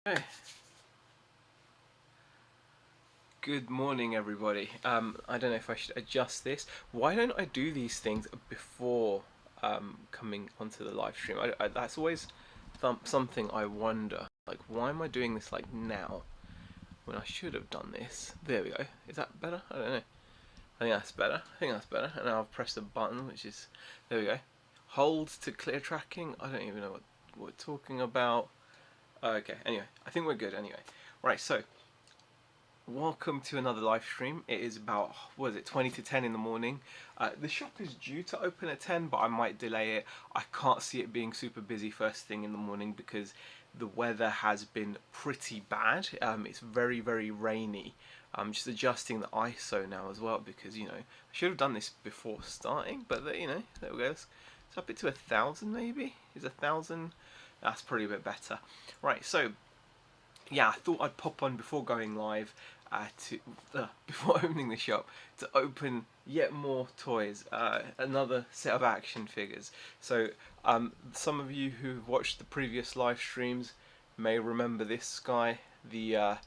Okay. Good morning, everybody. I don't know if I should adjust this. Why don't I do these things before coming onto the live stream? That's always something I wonder. Like, why am I doing this like now when I should have done this? There we go. Is that better? I don't know. I think that's better. I think that's better. And now I've pressed the button, which is there we go. Hold to clear tracking. I don't even know what we're talking about. Okay. Anyway, I think we're good. Anyway, right. So. Welcome to another live stream. It is about, what is it, 20 to 10 in the morning. The shop is due to open at 10, but I might delay it. I can't see it being super busy first thing in the morning because the weather has been pretty bad. It's very, very rainy. I'm just adjusting the ISO now as well because, I should have done this before starting, but, there we go. It's up it to 1,000 maybe? Is 1,000? That's probably a bit better. Right, so yeah, I thought I'd pop on before going live before opening the shop to open yet more toys, another set of action figures. So some of you who've watched the previous live streams may remember this guy, the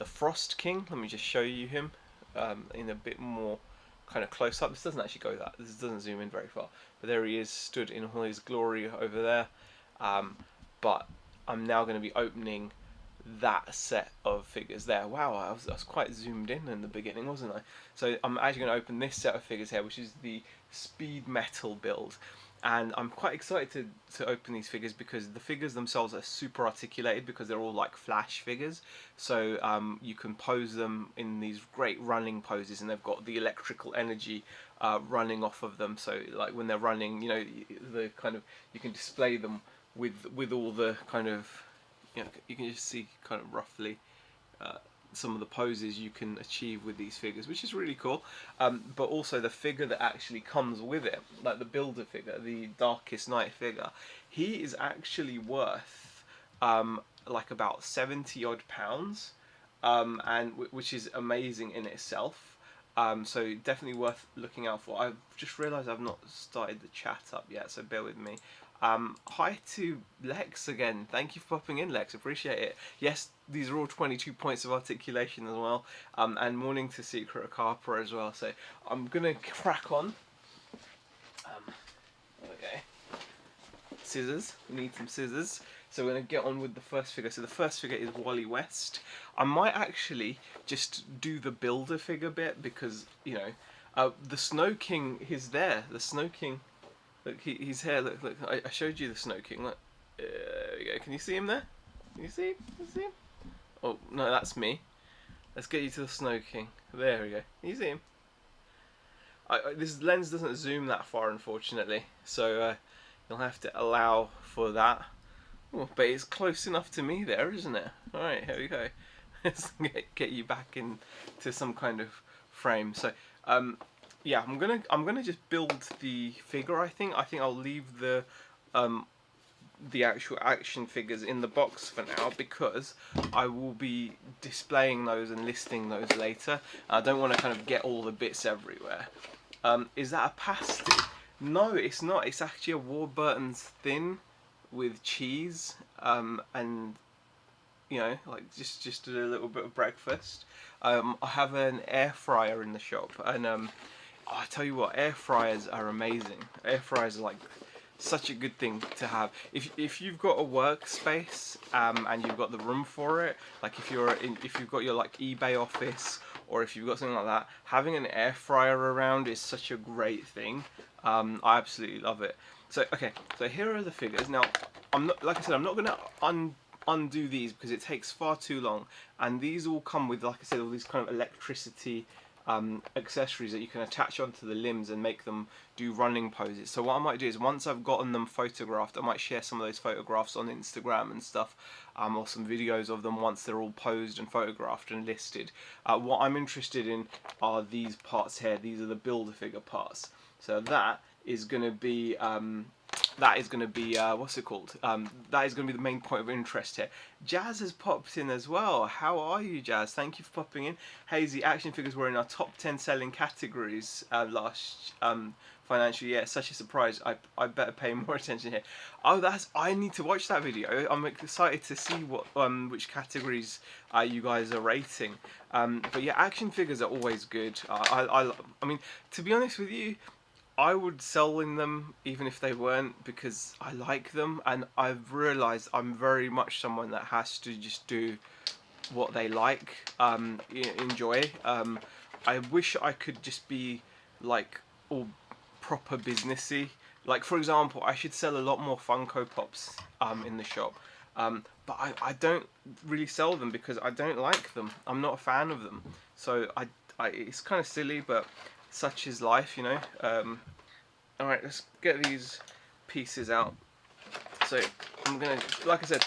Frost King. Let me just show you him in a bit more kind of close up. This doesn't actually go that. This doesn't zoom in very far, but there he is, stood in all his glory over there. But I'm now going to be opening that set of figures there. Wow, I was quite zoomed in the beginning, wasn't I? So I'm actually going to open this set of figures here, which is the Speed Metal build. And I'm quite excited to open these figures because the figures themselves are super articulated because they're all like flash figures. So you can pose them in these great running poses, and they've got the electrical energy running off of them. So like when they're running, the kind of, you can display them with all the kind of, you can just see kind of roughly some of the poses you can achieve with these figures, which is really cool. But also the figure that actually comes with it, like the builder figure, the Darkest Night figure, he is actually worth like about 70 odd pounds, and which is amazing in itself. So definitely worth looking out for. I've just realised I've not started the chat up yet, so bear with me. Hi to Lex again. Thank you for popping in, Lex. Appreciate it. Yes, these are all 22 points of articulation as well. And morning to Secret Carper as well. So I'm gonna crack on. Okay. Scissors. We need some scissors. So we're going to get on with the first figure. So the first figure is Wally West. I might actually just do the builder figure bit because, the Snow King is there. The Snow King, look, he's here. Look, I showed you the Snow King. Look, there we go. Can you see him there? Can you see him? Can you see him? Oh, no, that's me. Let's get you to the Snow King. There we go. Can you see him? This lens doesn't zoom that far, unfortunately. So you'll have to allow for that. Oh, but it's close enough to me there, isn't it? Alright, here we go. Let's get you back into some kind of frame. So, yeah, I'm gonna just build the figure. I think I'll leave the actual action figures in the box for now because I will be displaying those and listing those later. I don't want to kind of get all the bits everywhere. Is that a pasty? No, it's not. It's actually a Warburton's Thin with cheese, and like just a little bit of breakfast. I have an air fryer in the shop, and I tell you what, air fryers are amazing. Air fryers are like such a good thing to have. If you've got a workspace and you've got the room for it, like if you've got your like eBay office, or if you've got something like that, having an air fryer around is such a great thing. I absolutely love it. So okay, so here are the figures. Now, I'm not, like I said, I'm not gonna undo these because it takes far too long. And these all come with, like I said, all these kind of electricity accessories that you can attach onto the limbs and make them do running poses. So what I might do is, once I've gotten them photographed, I might share some of those photographs on Instagram and stuff, or some videos of them once they're all posed and photographed and listed. What I'm interested in are these parts here. These are the builder figure parts. So that is going to be that is going to be what's it called? That is going to be the main point of interest here. Jazz has popped in as well. How are you, Jazz? Thank you for popping in. Hazy, action figures were in our top 10 selling categories last financial year. Such a surprise. I better pay more attention here. Oh, I need to watch that video. I'm excited to see what which categories you guys are rating. But yeah, action figures are always good. I mean, to be honest with you, I would sell in them even if they weren't, because I like them, and I've realised I'm very much someone that has to just do what they like, enjoy. I wish I could just be like all proper businessy. Like, for example, I should sell a lot more Funko Pops in the shop. But I don't really sell them because I don't like them. I'm not a fan of them. So it's kind of silly, but such is life, you know. Alright, let's get these pieces out. So I'm gonna, like I said,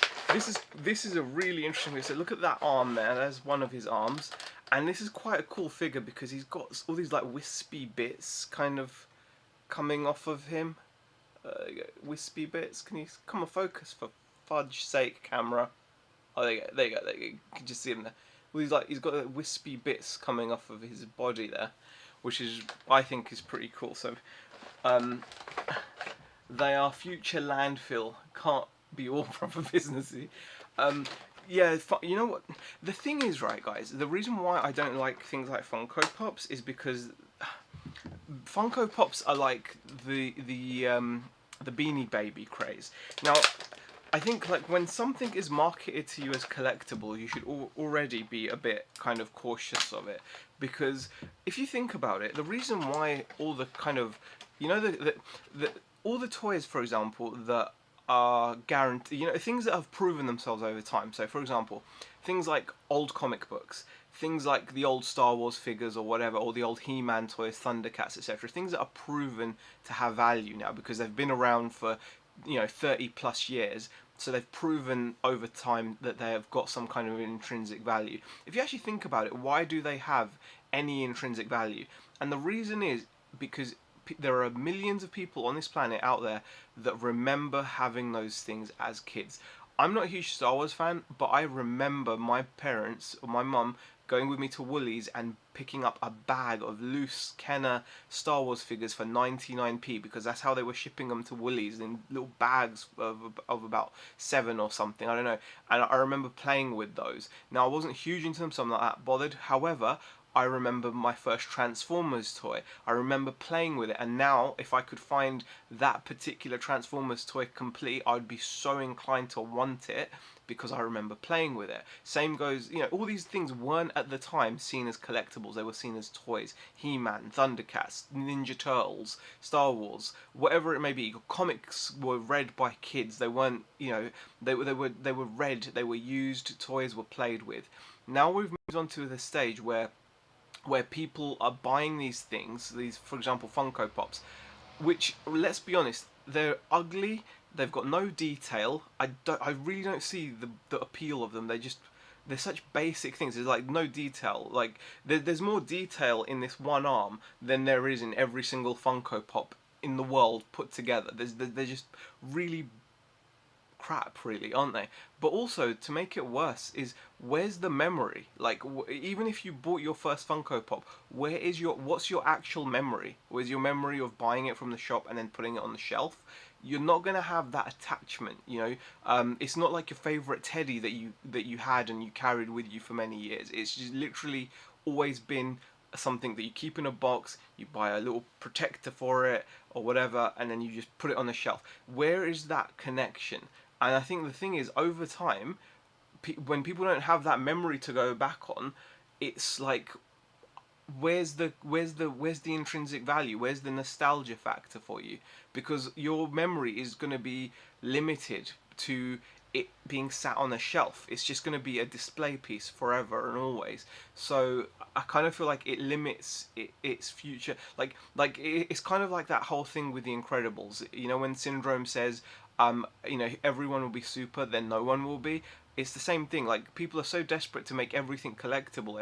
this is a really interesting figure. So look at that arm there. There's one of his arms, and this is quite a cool figure because he's got all these like wispy bits kind of coming off of him. Wispy bits. Can you come on, focus for fudge sake, camera? Oh, there you go. There you go. There you go. You can just see him there. Well, he's got the wispy bits coming off of his body there, which is, I think, is pretty cool. So they are future landfill. Can't be all proper businessy. Yeah, you know what? The thing is, right, guys, the reason why I don't like things like Funko Pops is because Funko Pops are like the Beanie Baby craze. Now, I think like when something is marketed to you as collectible, you should already be a bit kind of cautious of it, because if you think about it, the reason why all the kind of, you know, the all the toys, for example, that are guaranteed, you know, things that have proven themselves over time. So, for example, things like old comic books, things like the old Star Wars figures or whatever, or the old He-Man toys, Thundercats, etc. Things that are proven to have value now because they've been around for, you know, 30 plus years. So they've proven over time that they have got some kind of intrinsic value. If you actually think about it, why do they have any intrinsic value? And the reason is because there are millions of people on this planet out there that remember having those things as kids. I'm not a huge Star Wars fan, but I remember my parents or my mum going with me to Woolies and picking up a bag of loose Kenner Star Wars figures for 99p, because that's how they were shipping them to Woolies in little bags of about 7 or something, I don't know. And I remember playing with those. Now, I wasn't huge into them, so I'm not that bothered. However, I remember my first Transformers toy. I remember playing with it, and now if I could find that particular Transformers toy complete, I'd be so inclined to want it because I remember playing with it. Same goes, you know, all these things weren't at the time seen as collectibles. They were seen as toys. He-Man, Thundercats, Ninja Turtles, Star Wars, whatever it may be. Comics were read by kids. They weren't, you know, they were read. They were used. Toys were played with. Now we've moved on to the stage where people are buying these things, these, for example, Funko Pops, which, let's be honest, they're ugly, they've got no detail. I really don't see the appeal of them. They're such basic things. There's like no detail. Like there's more detail in this one arm than there is in every single Funko Pop in the world put together. They're just really crap, really, aren't they? But also, to make it worse, is where's the memory? Like, even if you bought your first Funko Pop, what's your actual memory? Where's your memory of buying it from the shop and then putting it on the shelf? You're not gonna have that attachment, you know. It's not like your favorite teddy that you had and you carried with you for many years. It's just literally always been something that you keep in a box, you buy a little protector for it or whatever, and then you just put it on the shelf. Where is that connection? And I think the thing is, over time, when people don't have that memory to go back on, it's like, where's the intrinsic value? Where's the nostalgia factor for you? Because your memory is going to be limited to it being sat on a shelf. It's just going to be a display piece forever and always. So I kind of feel like it limits its future. Like it's kind of like that whole thing with The Incredibles. You know, when Syndrome says, you know, everyone will be super, then no one will be. It's the same thing. Like, people are so desperate to make everything collectible.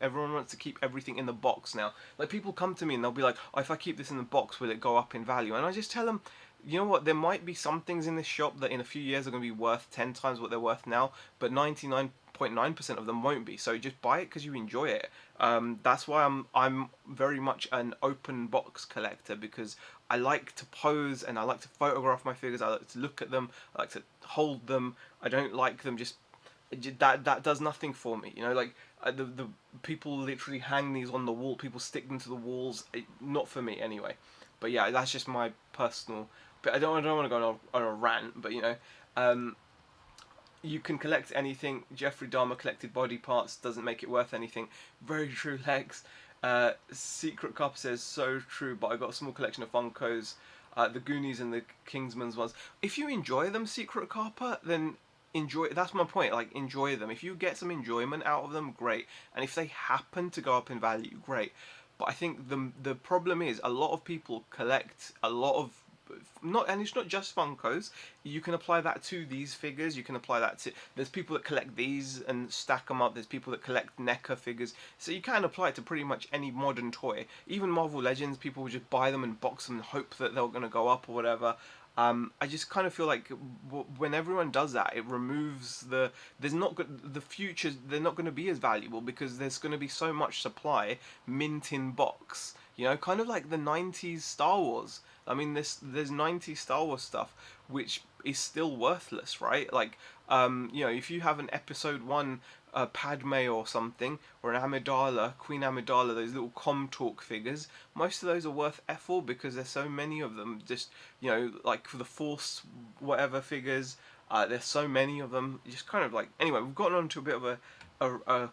Everyone wants to keep everything in the box now. Like, people come to me and they'll be like, oh, if I keep this in the box, will it go up in value? And I just tell them, you know what, there might be some things in this shop that in a few years are going to be worth 10 times what they're worth now, but 99.9% of them won't be. So just buy it because you enjoy it. That's why I'm very much an open box collector, because I like to pose and I like to photograph my figures. I like to look at them. I like to hold them. I don't like them just that does nothing for me. You know, like the people literally hang these on the wall. People stick them to the walls. Not for me anyway. But yeah, that's just my personal. But I don't want to go on a rant. But you know, you can collect anything. Jeffrey Dahmer collected body parts. Doesn't make it worth anything. Very true, Lex. Secret Cup says so true. But I got a small collection of Funkos. The Goonies and the Kingsman's ones. If you enjoy them, Secret Carper, then enjoy. That's my point. Like, enjoy them. If you get some enjoyment out of them, great. And if they happen to go up in value, great. But I think the problem is a lot of people collect a lot of and it's not just Funkos. You can apply that to these figures. You can apply that to. There's people that collect these and stack them up. There's people that collect NECA figures. So you can apply it to pretty much any modern toy. Even Marvel Legends, people will just buy them and box them and hope that they're going to go up or whatever. I just kind of feel like when everyone does that, it removes the futures. They're not going to be as valuable because there's going to be so much supply, mint in box. You know, kind of like the '90s Star Wars. I mean, there's '90s Star Wars stuff which is still worthless, right? Like, you know, if you have an Episode 1 Padme or something, or an Amidala, Queen Amidala, those little Comtalk figures, most of those are worth F all because there's so many of them. Just, you know, like for the Force whatever figures, there's so many of them. Just kind of like, anyway, we've gotten on to a bit of a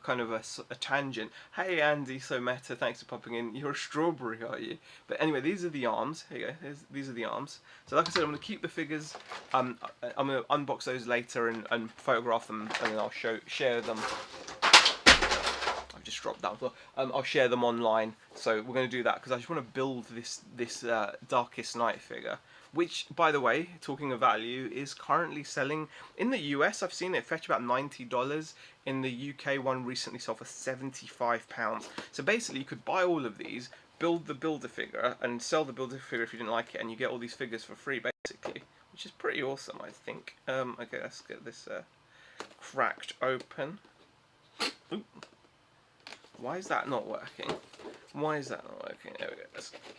kind of a tangent. Hey Andy, so meta, thanks for popping in. You're a strawberry, are you? But anyway, these are the arms. Here you go. These are the arms. So like I said, I'm going to keep the figures. I'm going to unbox those later and photograph them, and then I'll share them. I've just dropped that. I'll share them online. So we're going to do that because I just want to build this Darkest Night figure. Which, by the way, talking of value, is currently selling in the US. I've seen it fetch about $90. In the UK, one recently sold for £75. So basically, you could buy all of these, build the builder figure, and sell the builder figure if you didn't like it, and you get all these figures for free, basically, which is pretty awesome, I think. Okay, let's get this cracked open. Ooh. Why is that not working? Why is that not working? There we go.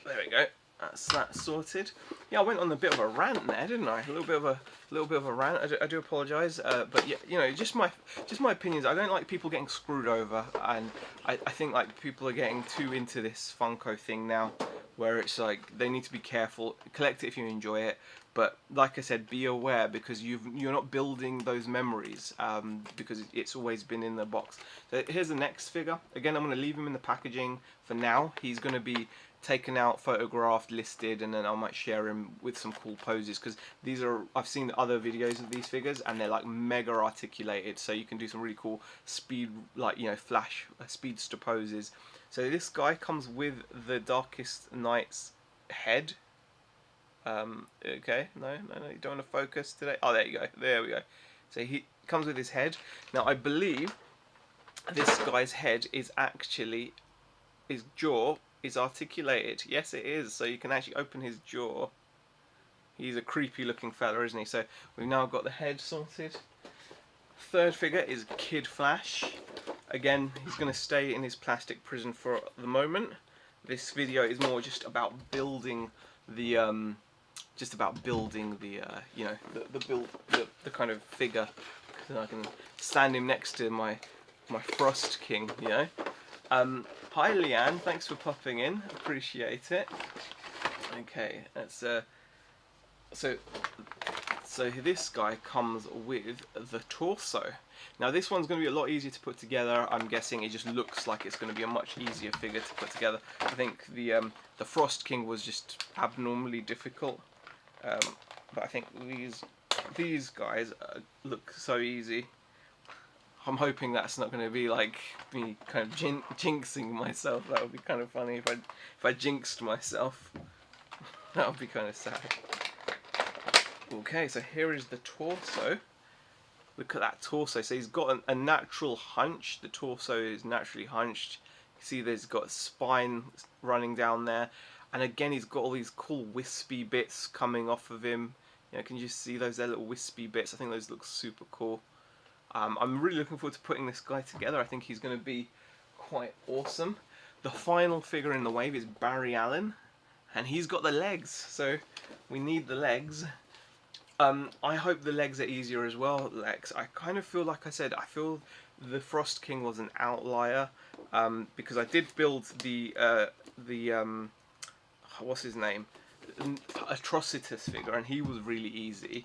There we go. That's that sorted. Yeah, I went on a bit of a rant there, didn't I? A little bit of a rant. I do apologise, but yeah, you know, just my opinions. I don't like people getting screwed over, and I think like people are getting too into this Funko thing now, where it's like they need to be careful. Collect it if you enjoy it, but like I said, be aware because you're not building those memories because it's always been in the box. So here's the next figure. Again, I'm going to leave him in the packaging for now. He's going to be taken out, photographed, listed, and then I might share him with some cool poses because these are, I've seen other videos of these figures and they're like mega articulated, so you can do some really cool speed, like, you know, flash speedster poses. So this guy comes with the Darkest Night's head. Okay, no, you don't want to focus today. Oh, there you go, there we go. So he comes with his head. Now I believe this guy's head is actually, his jaw is articulated. Yes, it is. So you can actually open his jaw. He's a creepy looking fella, isn't he? So we've now got the head sorted. Third figure is Kid Flash. Again, he's going to stay in his plastic prison for the moment. This video is more just about building the you know, the kind of figure, so I can stand him next to my Frost King, you know. Hi Leanne, thanks for popping in, appreciate it. Okay, that's so this guy comes with the torso. Now this one's going to be a lot easier to put together. I'm guessing it just looks like it's going to be a much easier figure to put together. I think the Frost King was just abnormally difficult, but I think these guys look so easy. I'm hoping that's not going to be like me kind of jinxing myself. That would be kind of funny if I jinxed myself. That would be kind of sad. Okay, so here is the torso. Look at that torso. So he's got a natural hunch. The torso is naturally hunched. You see there's got a spine running down there. And again, he's got all these cool wispy bits coming off of him. You know, can you see those there little wispy bits? I think those look super cool. I'm really looking forward to putting this guy together. I think he's going to be quite awesome. The final figure in the wave is Barry Allen, and he's got the legs, so we need the legs. I hope the legs are easier as well, Lex. I kind of feel, like I said, I feel the Frost King was an outlier, because I did build the what's his name, Atrocitus figure, and he was really easy.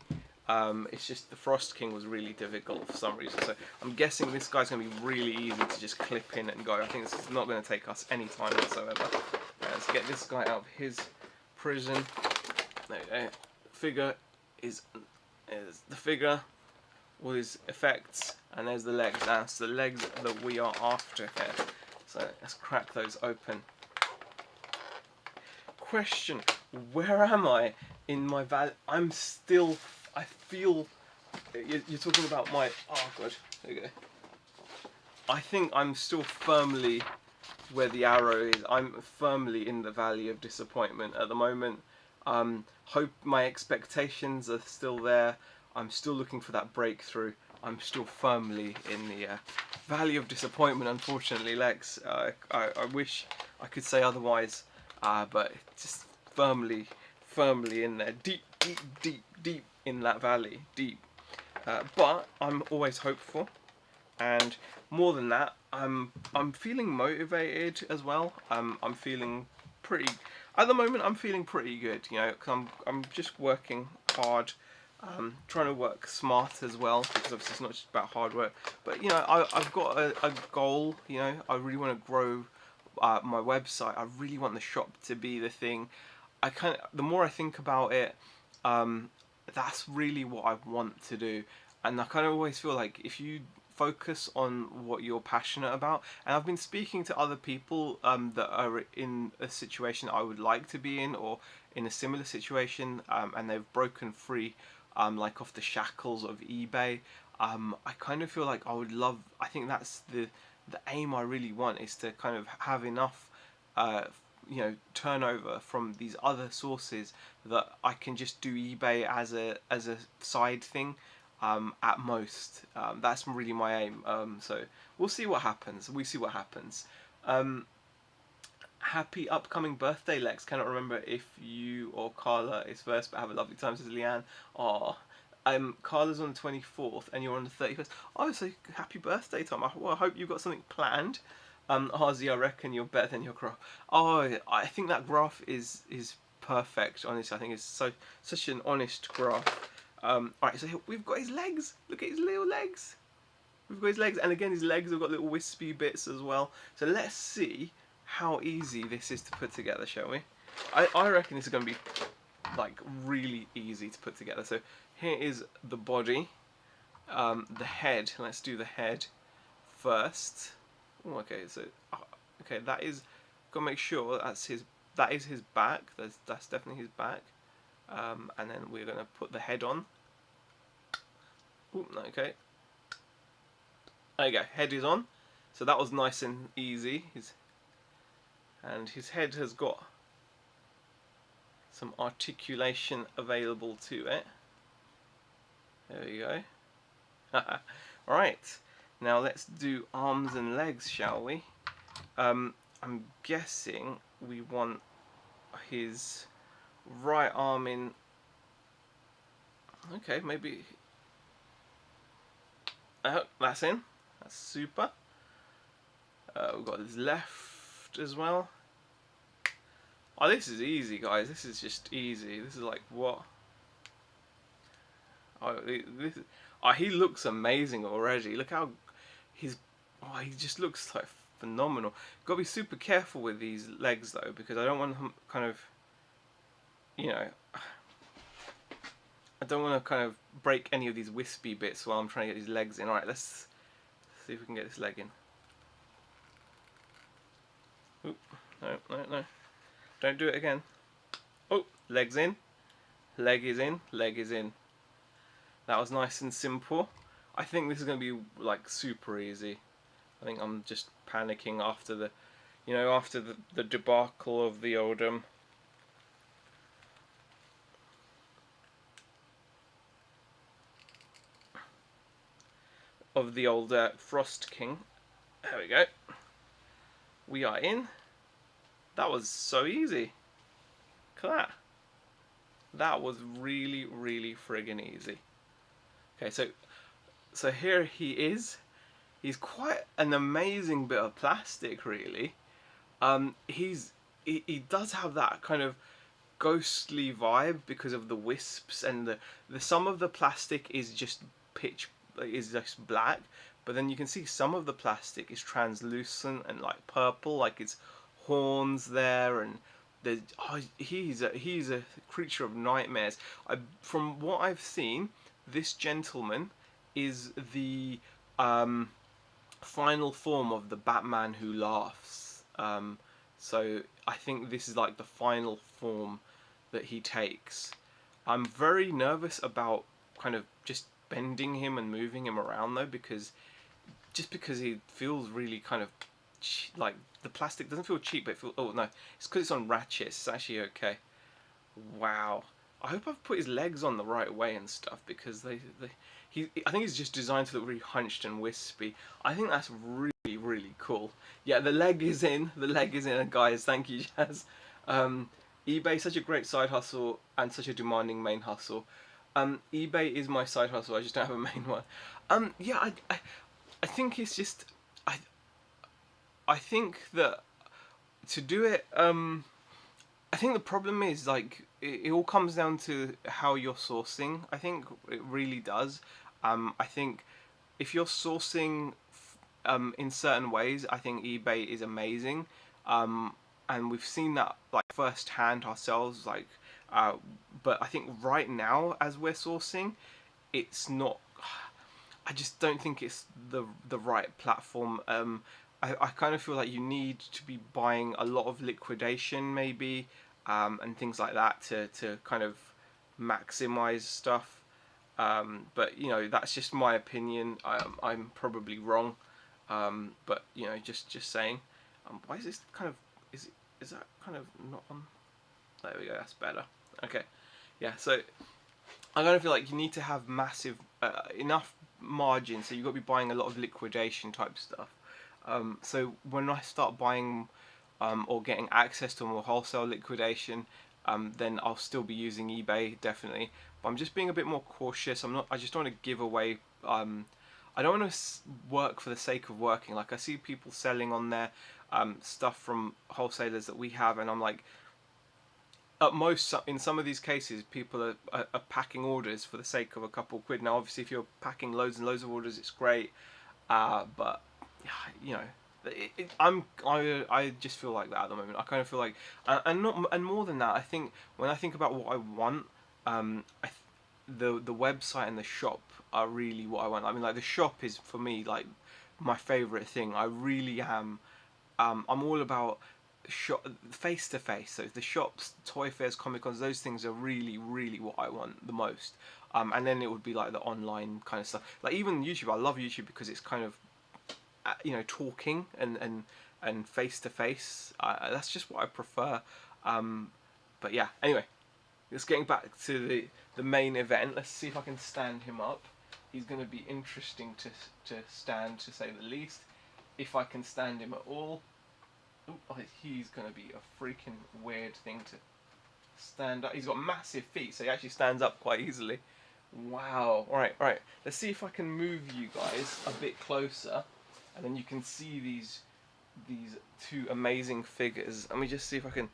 It's just the Frost King was really difficult for some reason, so I'm guessing this guy's going to be really easy to just clip in and go. I think this is not going to take us any time whatsoever. Let's get this guy out of his prison. There we go. Figure is the figure with his effects, and there's the legs. That's the legs that we are after here. So let's crack those open. Question: where am I in my value? I'm still. I feel. You're talking about my. Oh god. There you go. I think I'm still firmly where the arrow is. I'm firmly in the valley of disappointment at the moment. Hope my expectations are still there. I'm still looking for that breakthrough. I'm still firmly in the valley of disappointment, unfortunately, Lex. I wish I could say otherwise, but just firmly in there, deep in that valley, deep. But I'm always hopeful, and more than that, I'm feeling motivated as well. I'm feeling pretty. At the moment, I'm feeling pretty good, you know, because I'm just working hard, trying to work smart as well, because obviously it's not just about hard work. But you know, I've got a goal. You know, I really want to grow my website. I really want the shop to be the thing. The more I think about it, that's really what I want to do. And I kind of always feel like if you focus on what you're passionate about, and I've been speaking to other people that are in a situation I would like to be in, or in a similar situation, and they've broken free, like off the shackles of eBay. I kind of feel like I think that's the aim I really want, is to kind of have enough you know, turnover from these other sources that I can just do eBay as a side thing, at most. That's really my aim. So we'll see what happens. Happy upcoming birthday, Lex. Cannot remember if you or Carla is first, but have a lovely time, says Leanne. Carla's on the 24th and you're on the 31st. Oh, so happy birthday, Tom. Well, I hope you've got something planned. Harzi, I reckon you're better than your graph. Oh, I think that graph is perfect, honestly. I think it's such an honest graph. Alright, so we've got his legs. Look at his little legs. We've got his legs, and again his legs have got little wispy bits as well. So let's see how easy this is to put together, shall we? I reckon this is going to be like really easy to put together. So here is the body, the head. Let's do the head first. Oh, okay, so okay, that is, gotta make sure that is his back. That's definitely his back. And then we're gonna put the head on. Ooh, okay. There you go, head is on. So that was nice and easy. And his head has got some articulation available to it. There we go. Alright, now let's do arms and legs, shall we? I'm guessing we want his right arm in. Okay, maybe. That's in. That's super. We've got his left as well. Oh, this is easy, guys. This is just easy. This is like what? Oh, he looks amazing already. Look how he just looks like phenomenal. Got to be super careful with these legs though, because I don't want him kind of, you know, I don't want to kind of break any of these wispy bits while I'm trying to get these legs in. Alright, let's see if we can get this leg in. Oop, no. Don't do it again. Oh, leg's in. Leg is in. Leg is in. That was nice and simple. I think this is going to be like super easy. I think I'm just panicking after the, you know, after the debacle of the old of the old Frost King. There we go. We are in. That was so easy. Look at that. That was really, really friggin' easy. Okay, so here he is. He's quite an amazing bit of plastic, really. He does have that kind of ghostly vibe because of the wisps, and the some of the plastic is just black, but then you can see some of the plastic is translucent and like purple, like it's horns there, and he's a creature of nightmares. From what I've seen, this gentleman is the final form of the Batman who laughs. So I think this is like the final form that he takes. I'm very nervous about kind of just bending him and moving him around though, because he feels really kind of like the plastic doesn't feel cheap, but it feels, oh no, it's because it's on ratchets. It's actually okay. Wow. I hope I've put his legs on the right way and stuff, because I think he's just designed to look really hunched and wispy. I think that's really, really cool. Yeah, the leg is in. The leg is in, guys. Thank you, Jazz. eBay, such a great side hustle and such a demanding main hustle. eBay is my side hustle. I just don't have a main one. Yeah, I think it's just I think that to do it, I think the problem is like it all comes down to how you're sourcing. I think it really does. I think if you're sourcing in certain ways, I think eBay is amazing. And we've seen that like firsthand ourselves. Like, but I think right now as we're sourcing, it's not. I just don't think it's the right platform. I kind of feel like you need to be buying a lot of liquidation maybe, and things like that to kind of maximize stuff. But you know, that's just my opinion. I'm probably wrong, but you know, just saying. Why is this kind of is that kind of not on? There we go. That's better. Okay, yeah. So I kind of feel like you need to have massive enough margin, so you've got to be buying a lot of liquidation type stuff. So when I start buying or getting access to more wholesale liquidation, then I'll still be using eBay definitely. But I'm just being a bit more cautious. I just don't want to give away. I don't want to work for the sake of working. Like I see people selling on there stuff from wholesalers that we have, and I'm like, at most, in some of these cases, people are packing orders for the sake of a couple quid. Now, obviously, if you're packing loads and loads of orders, it's great. But you know, I just feel like that at the moment. I kind of feel like, and more than that, I think when I think about what I want, the website and the shop are really what I want. I mean, like the shop is for me like my favorite thing. I really am. I'm all about shop face to face. So the shops, toy fairs, comic cons, those things are really, really what I want the most. And then it would be like the online kind of stuff. Like even YouTube, I love YouTube because it's kind of you know, talking and face to face. That's just what I prefer. But yeah. Anyway, just getting back to the main event. Let's see if I can stand him up. He's going to be interesting to stand, to say the least. If I can stand him at all. Ooh, he's going to be a freaking weird thing to stand up. He's got massive feet, so he actually stands up quite easily. Wow. Alright. Let's see if I can move you guys a bit closer, and then you can see these two amazing figures. Let me just see if I can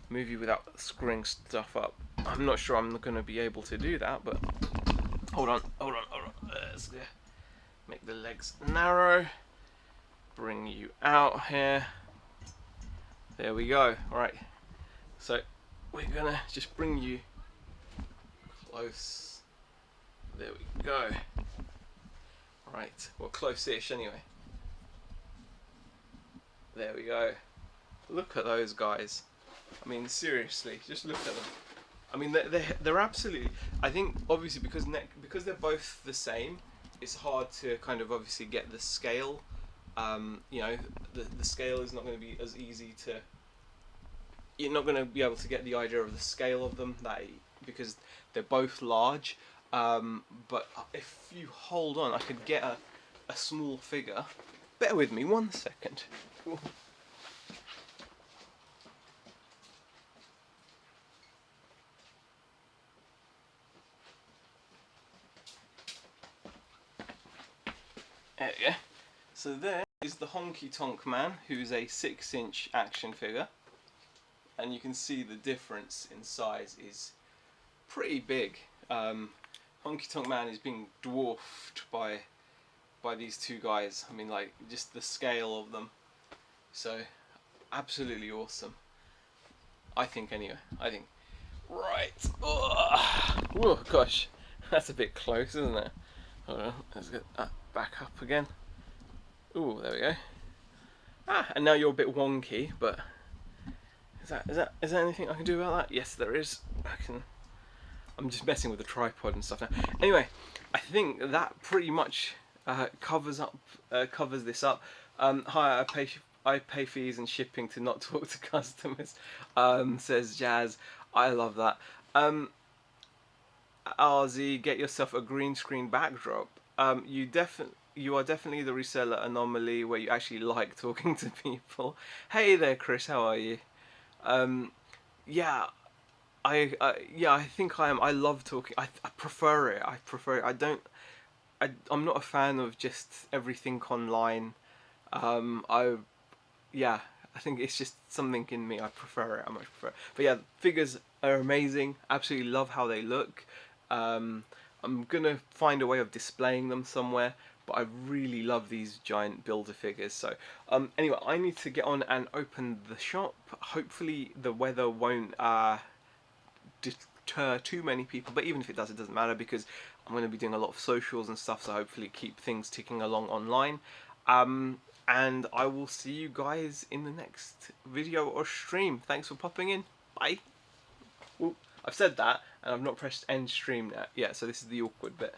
move you without screwing stuff up. I'm not sure I'm going to be able to do that, but hold on. Let's make the legs narrow. Bring you out here. There we go. Alright, so we're gonna just bring you close. There we go. Right, well, close-ish anyway. There we go. Look at those guys. I mean, seriously, just look at them. I mean, they're absolutely. I think obviously because they're both the same, it's hard to kind of obviously get the scale. You know, the scale is not going to be as easy to. You're not going to be able to get the idea of the scale of them because they're both large. But if you hold on, I could get a small figure. Bear with me 1 second. Ooh. There we go. So there is the Honky Tonk Man, who's a 6-inch action figure, and you can see the difference in size is pretty big. Honky Tonk Man is being dwarfed by these two guys. I mean, like, just the scale of them. So absolutely awesome, I think. Anyway, I think. Right. Oh gosh, that's a bit close, isn't it? Hold on, let's get that back up again. Ooh, there we go. And now you're a bit wonky, but is there anything I can do about that? Yes, there is. I'm just messing with the tripod and stuff now. Anyway, I think that pretty much covers this up. Hi, I pay fees and shipping to not talk to customers. Says Jazz. I love that. RZ, get yourself a green screen backdrop. You are definitely the reseller anomaly where you actually like talking to people. Hey there, Chris. How are you? Yeah, I think I am. I love talking. I prefer it. I prefer it. I'm not a fan of just everything online. Yeah, I think it's just something in me. I prefer it. I much prefer it. But yeah, figures are amazing. Absolutely love how they look. I'm gonna find a way of displaying them somewhere. But I really love these giant builder figures. So anyway, I need to get on and open the shop. Hopefully the weather won't deter too many people, but even if it does, it doesn't matter because I'm going to be doing a lot of socials and stuff, so hopefully keep things ticking along online. And I will see you guys in the next video or stream. Thanks for popping in. Bye. Ooh, I've said that and I've not pressed end stream yet. Yeah, so this is the awkward bit.